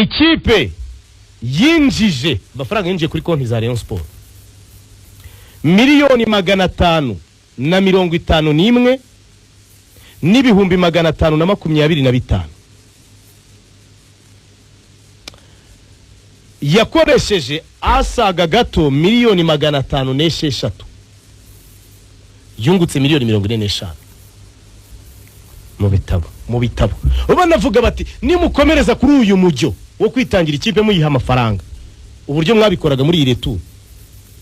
ikipe yinjije amafaranga yinjiye kuri konti za Rayon Sport miliyoni 551 n'ibihumbi 525 yakoresheje asaga gato miliyoni 506 yungutse miliyoni 45 mu bitabo banavuga bati nimukomereza kuri uyu mujyo wo kwitangira ikipe muyiha amafaranga uburyo mwabikoraga muri ire tu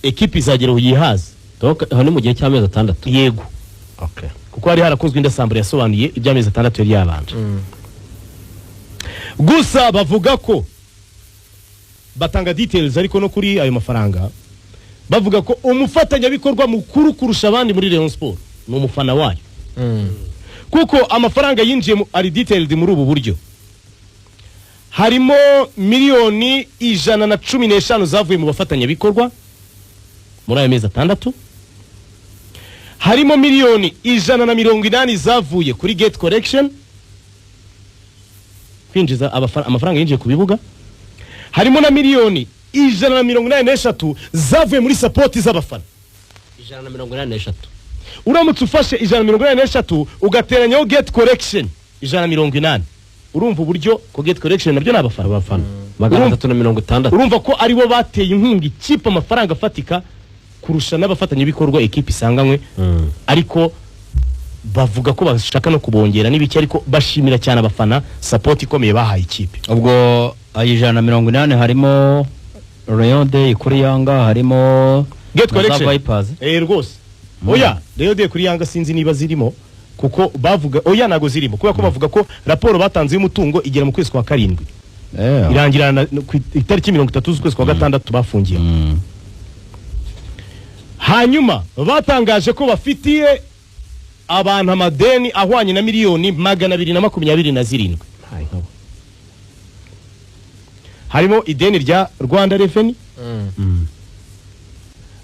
ekipe izagera uyihaze donc hano mu gihe cy'amezi 6 yego okay kuko hari harakozwe indasambure yasobanuye iby'amezi 6 yari yabanje gusa bavuga ko batanga details ariko no kuri ayo mafaranga bavuga ko umufatanya bikorwa mukuru kurusha abandi muri Rayon Sport no mufana wayo kuko amafaranga yinjiye ari detailed muri ubu buryo harimo miliyoni 115 zavuye mu bafatanya bikorwa muri ayo mezi 6 harimo miliyoni 180 zavuye kuri gate collection kwinjiza amafaranga yinjiye ku bibuga harimo na miliyoni 183 zavuye muri support z'abafana 183 uramutse ufashe 183 ugateranyaho gate collection 180 urumva uburyo ko gate collection nabyo nabafana 360 urumva ko ari bo bateye inkunga ikipe amafaranga afatika kurusha n'abafatanya bikorwa ekipe isanganywe ariko bavuga ko bashaka no kubongera n'ibiki ariko bashimira cyane abafana support ikomeye bahaye ikipe ubwo 180 harimo Rayon Day kuri Yanga harimo gate collection rwose oya Rayon Day kuri Yanga sinzi niba zirimo kuko bavuga oya nago zirimo kuko bavuga ko raporo batanze y'umutungo igera mu kwezi kwa 7 irangirana ku itariki 30 z'ukwezi kwa 6 bafungiye hanyuma batangaje ko bafitiye abantu amadeni ahwanye na miliyoni 227 harimo ideni rya Rwanda Revenue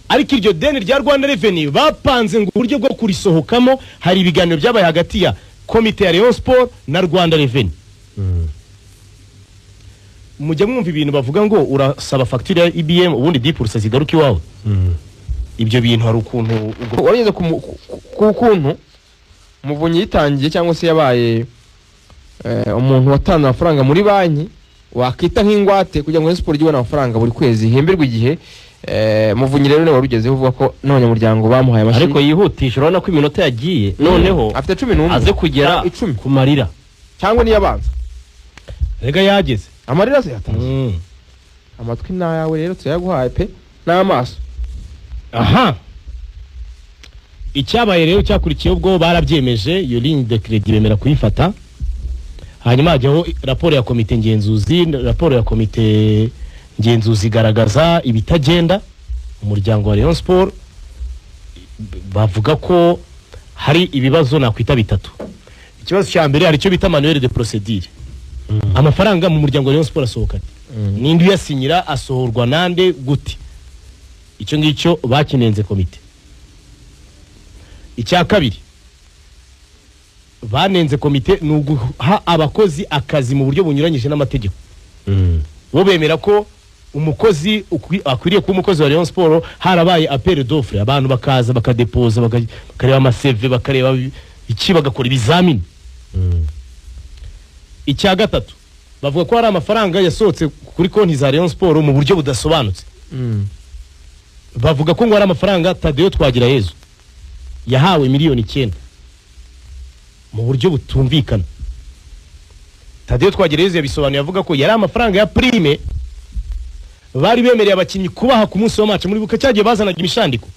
ariko iryo deni rya Rwanda Revenue bapanze ngo uburyo bwo kurisohokamo hari ibiganiro byabaye hagati ya komite ya Rayon Sport na Rwanda Revenue mujya mwumva ibintu bavuga ngo urasaba facture ya IBM ubundi 10% zigaruka iwawe ibyo bintu hari ukuntu warigeze ku kuntu Muvunyi yitangiye cyangwa se yabaye umuntu watanga amafaranga muri banki wakita nk'ingwate kugira ngo Sport igibona amafaranga buri kwezi hemberwa igihe Muvunyi rero ne warugezeho uvuga ko n'abanyamuryango bamuhaye amashini ariko yihutisha urabona ko iminota yagiye noneho afite 11 aze kugera ku marira cyangwa niyabanza rega yageze amarira se yatanze amatwi nayawe rero tuyaguhaye pe n'amaso aha icyabaye rero cyakurikiye ubwo barabyemeje iyo ligne de credit bemera kuyifata hanyuma hajyaho raporo ya komite ngenzuzi raporo ya komite ngenzuzi igaragaza ibitagenda umuryango wa Rayon Sport bavuga ko hari ibibazo nakwita bitatu ikibazo cya mbere hari cyo bita manuel de procédure amafaranga mu muryango wa Rayon Sport asohoka nindi yasinyira asohorwa nande gute icyo ngicyo bakinenze komite icya kabiri banenze komite nuguha abakozi akazi mu buryo bunyuranyije n'amategeko bo bemera ko umukozi akwiriye kuba umukozi wa Rayon Sport harabaye appel d'offre abantu bakaza bakadepoza bakareba amaseve bakareba iki bagakora ibizamini icya gatatu bavuga ko hari amafaranga yasohotse kuri konti za Rayon Sport mu buryo budasobanutse bavuga ko ngo hari amafaranga Tadeo Twagirayezu yahawe miliyoni 9 mu buryo butumvikana Tadeo Twagirayezu yabisobanuye avuga ko yari amafaranga ya prime bari bemereye abakinyi kubaha ku munsi wa match muri buka cyagiye bazanaga imishandiko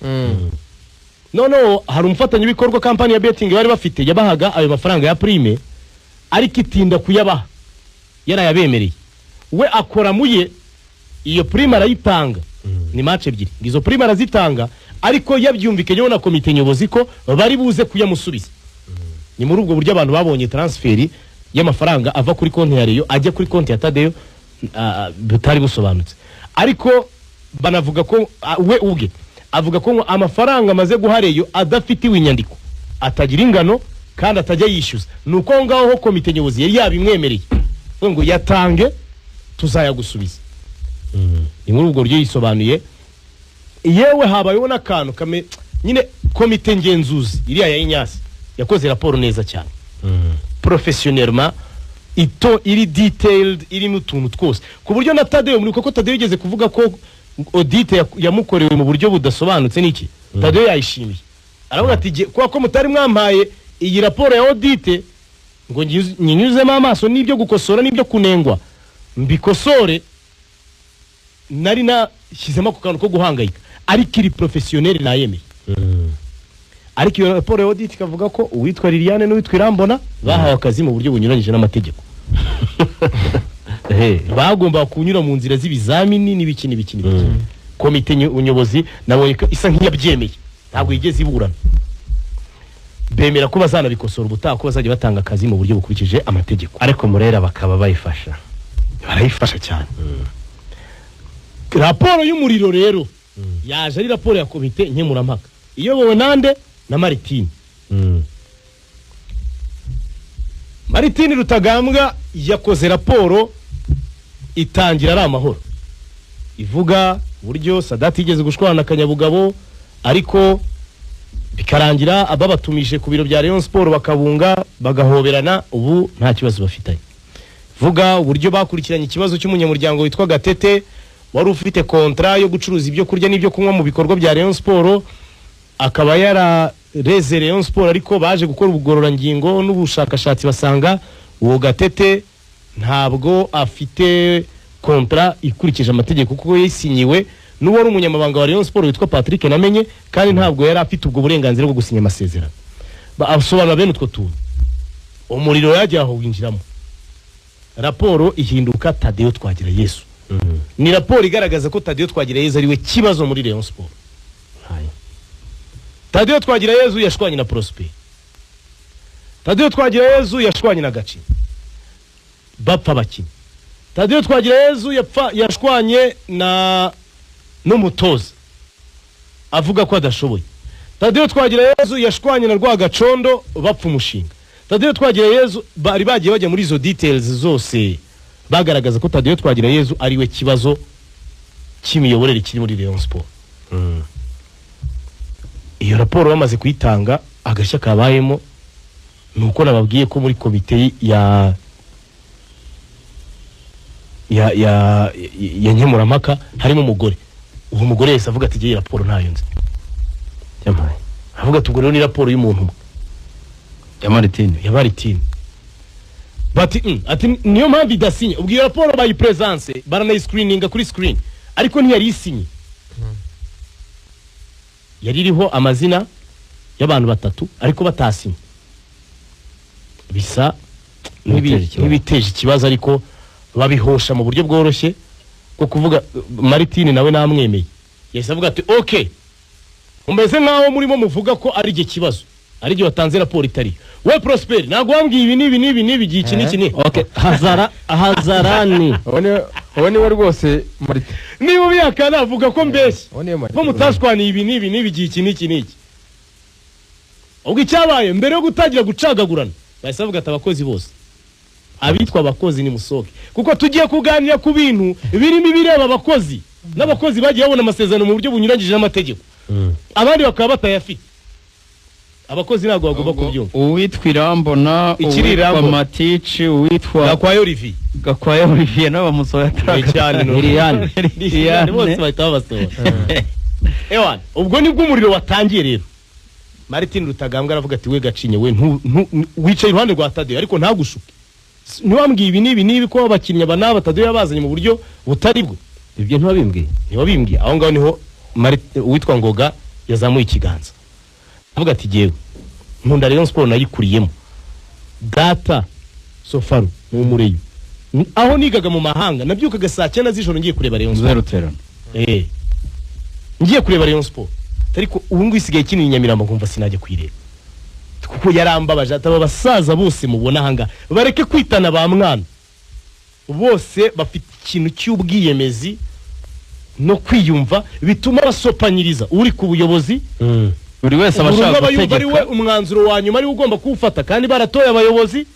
no hari umufatanya bikorwa company ya betting bari bafite yabahaga ayo mafaranga ya prime ariko itinda kuyabaha yarayabemereye we akora muye iyo prime arayitanga ni match ebyiri ngizo prime arazitanga ariko yabyumvikenyeho na komite nyobozi ko bari buze kuyamusubiza ni muri ubwo buryo abantu babonye transferi y'amafaranga ava kuri konti ya Rayon ajya kuri konti ya Tadeo butari busobanutse ariko banavuga ko we ubwe avuga ko amafaranga amaze guhareyo adafitiwe inyandiko atagira ingano kandi atajya yishyuza nuko ngaho komite nyobozi yari yabimwemereye ngo yatange tuzayagusubiza. Ni muri ubwo buryo yisobanuye. Yewe habayeho n'akantu nyine komite ngenzuzi iriya ya Inyasi yakoze raporo neza cyane professionnellement iri detailed, irimo utuntu twose ku buryo na Tadeo muri ko Tadeo yigeze kuvuga ko audit yamukorewe mu buryo budasobanutse n'iki. Tadeo yayishimiye aravuga ati kwa ko mutari mwampaye iyi raporo ya audit ngo nyinyuzemo amaso n'ibyo gukosora n'ibyo kunengwa mbikosore, nari nashyizemo ku kantu ko guhangayika ariko iri professionnel nayemeye. Ariko iyo raporo ya audit ikavuga ko uwitwa Liliane n'uwitwa Irambona bahawe akazi mu buryo bunyuranyije n'amategeko. Bagomba kunyura mu nzira z'ibizamini n'ibiki. Komite unyobozi nabonye isa nk'iyabyemeye, ntabwo yigeze iburana. Bemera ko bazanabikosora ubutaha ko bazajya batanga akazi mu buryo bukurikije amategeko. Ariko Murera bakaba bayifasha, barayifasha cyane. Raporo y'umuriro rero yaje ari raporo ya komite nkemurampaka iyobowe nande na Martin. Martin Rutagambwa yakoze raporo itangira ari amahoro, ivuga buryo Sadati igeze gushwana na Kanyabugabo ariko bikarangira ababatumije ku biro bya Rayon Sport bakabunga bagahoberana, ubu nta kibazo bafitanye. Vuga uburyo bakurikiranye ikibazo cy'umunyamuryango witwa Gatete wari ufite kontra yo gucuruza ibyo kurya n'ibyo kunywa mu bikorwa bya Rayon Sport, akaba yarareze Rayon Sport ariko baje gukora ubugororangingo n'ubushakashatsi basanga uwo Gatete ntabwo afite kontra ikurikije amategeko kuko yasinyiwe n'uwo ari umunyamabanga wa Rayon Sport witwa Patrick Namenye, kandi ntabwo yari afite ubwo burenganzira bwo gusinya amasezerano. Asobanura bene utwo tuntu umuriro yagiye aho winjiramo. Raporo ihinduka Tadeo Twagirayezu. Ni raporo igaragaza ko Tadeo Twagirayezu ari we kibazo muri Rayon Sport. Tadeo Twagirayezu yashwanye na Prosper. Tadeo Twagirayezu yashwanye na Gaci. Bapfa bakina. Tadeo Twagirayezu yashwanye na n'umutoza avuga ko adashoboye. Tadeo Twagirayezu yashwanye na Rwagacondo bapfa umushinga. Tadeo Twagirayezu bari bagiye bajya muri izo details zose bagaragaza ko Tadeo Twagirayezu ari we kibazo cy'imiyoborere kiri muri Rayon Sport. Iyo raporo bamaze kuyitanga agashya kabayemo nuko nababwiye ko muri komite ya nkemurampaka harimo umugore. Uwo mugore yese avuga ati giye raporo ntayo nzi. Yamaye avuga ati ubwo rero ni raporo y'umuntu ya Martin. Bati ati niyo mpamvu idasinye. Ubwo iyo raporo bayi presence baranayi screeninga kuri screen ariko ntiyari isinye. Yari iriho amazina y'abantu batatu ariko batasinye. Bisa n'ibiteje ikibazo ariko babihosha mu buryo bworoshye ko kuvuga Martin nawe namwemeye. Yese avuga ati okay, umeze nkaho murimo muvuga ko ari igihe kibazo ari igihe watanze raporo itari we Prosper ntabwo wambwiye ibi nibi giki niki. Okay, Hazarani One we rwose Martin niba biyakana avuga ko mbese ko mutashwaniye ibi nibi giki niki. Ubwo icyabaye mbere yo gutangira gucagagurana bahise bavuga ati abakozi bose abitwa abakozi ni musoke kuko tugiye kuganira ku bintu birimo bireba abakozi n'abakozi bagiye babona amasezerano mu buryo bunyuranyije n'amategeko. Abandi bakaba batayafite. Abakozi ntabwo bagomba kubyumva. Uwitwa Irambona, uwitwa Matici, uwitwa Gakwayo Olivier n'abamusoya cyane Liliane bose bahita babasohora. Ewan ubwo nibwo umuriro watangiye rero. Martin Rutagambwa aravuga ati we Gacinye we wicaye iruhande rwa Tadeo ariko ntagushuke. Niwambwiye ibi nibi ko abakinnyi banaba Tadeo yabazanye mu buryo butari bwo. Ibyo ntiwabimbwiye. Aho ngaho niho uwitwa Ngoga yazamuye ikiganza. Avuga ati jewe nkunda Rayon Sport nayikuriyemo. Data Sofaru mu mureyo. Aho nigaga mu mahanga nabyukaga saa 9 z'ijoro ngiye kureba Rayon Sport. Ngiye kureba Rayon Sport. Ariko ubu ngwisigaye kinini Nyamirambo kumva sinajye kwireba. Kuko yarambabaje ataba basaza bose mubona hanga bareke kwitana ba mwana. Bose bafite ikintu cy'ubwiyemezi no kwiyumva bituma basopanyiriza uri ku buyobozi. Buri wese abashaka gutegeka. Ari we umwanzuro wa nyuma ari ugomba kuwufata kandi baratoye abayobozi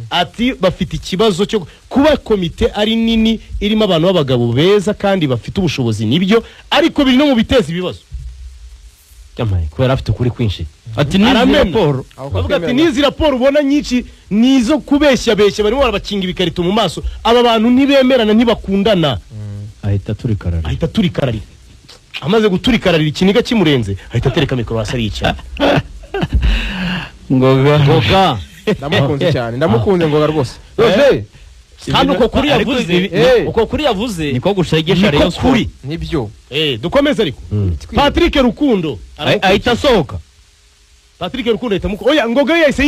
ati bafite ikibazo cyo kuba komite ari nini irimo abantu b'abagabo beza kandi bafite ubushobozi nibyo ariko biri no mu biteza ibibazo kubera afite ukuri kwinshi. ati nizi raporo bavuga ati nizi raporo ubona nyinshi nizo kubeshya barimo barabakinga ibikarito mu maso aba bantu ntibemerana ntibakundana ahita turikarari amaze guturikararira ikiniga kimurenze ahita atereka mikoro hasi aricara ngoga ndamukunze cyane ndamukunze ngoga rwose kandi uko kuri yavuze niko gushegesha Rayon Sport nibyo dukomeze ariko Patrick Rukundo ahita asohoka Patrick Rukundo ahita oya ngoga yahise